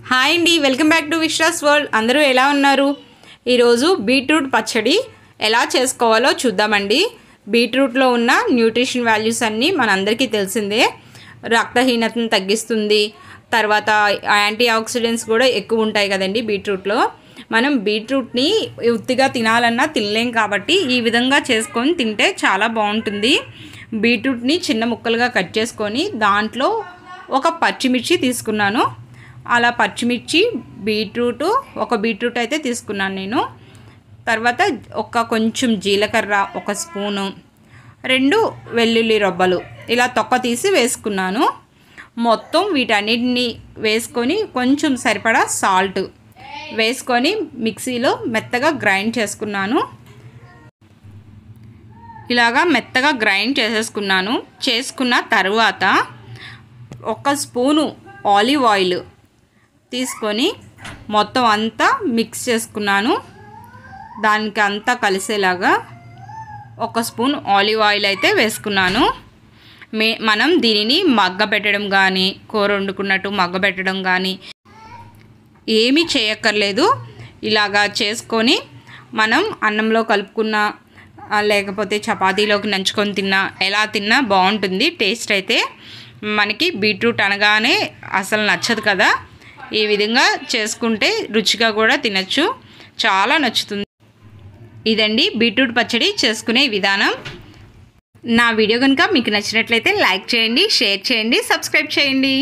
Hi అండి, welcome back to Vishwas world. అందరూ ఎలా ఉన్నారు? ఈరోజు బీట్రూట్ పచ్చడి ఎలా చేసుకోవాలో చూద్దామండి. బీట్రూట్లో ఉన్న న్యూట్రిషన్ వాల్యూస్ అన్నీ మనందరికీ తెలిసిందే. రక్తహీనతను తగ్గిస్తుంది, తర్వాత యాంటీ ఆక్సిడెంట్స్ కూడా ఎక్కువ ఉంటాయి కదండి బీట్రూట్లో. మనం బీట్రూట్ని ఉత్తిగా తినాలన్నా తినలేం కాబట్టి ఈ విధంగా చేసుకొని తింటే చాలా బాగుంటుంది. బీట్రూట్ని చిన్న ముక్కలుగా కట్ చేసుకొని దాంట్లో ఒక పచ్చిమిర్చి తీసుకున్నాను. అలా పచ్చిమిర్చి, ఒక బీట్రూట్ అయితే తీసుకున్నాను నేను. తర్వాత కొంచెం జీలకర్ర, ఒక స్పూను, 2 వెల్లుల్లి రబ్బలు ఇలా తొక్క తీసి వేసుకున్నాను. మొత్తం వీటన్నిటిని వేసుకొని కొంచెం సరిపడా సాల్ట్ వేసుకొని మిక్సీలో మెత్తగా గ్రైండ్ చేసుకున్నాను. ఇలాగా మెత్తగా గ్రైండ్ చేసుకున్న తర్వాత 1 స్పూను ఆలివ్ ఆయిల్ తీసుకొని మొత్తం అంతా మిక్స్ చేసుకున్నాను. దానికి అంతా కలిసేలాగా 1 స్పూన్ ఆలివ్ ఆయిల్ అయితే వేసుకున్నాను. మనం దీనిని మగ్గబెట్టడం కానీ, కూర వండుకున్నట్టు మగ్గబెట్టడం కానీ ఏమీ చేయక్కర్లేదు. ఇలాగా చేసుకొని మనం అన్నంలో కలుపుకున్న, లేకపోతే చపాతీలోకి నంచుకొని తిన్నా, ఎలా తిన్నా బాగుంటుంది. టేస్ట్ అయితే మనకి బీట్రూట్ అనగానే అసలు నచ్చదు కదా. ఈ విధంగా చేసుకుంటే రుచిగా కూడా తినచ్చు, చాలా నచ్చుతుంది. ఇదండి బీట్రూట్ పచ్చడి చేసుకునే విధానం. నా వీడియో కనుక మీకు నచ్చినట్లయితే లైక్ చేయండి, షేర్ చేయండి, సబ్స్క్రైబ్ చేయండి.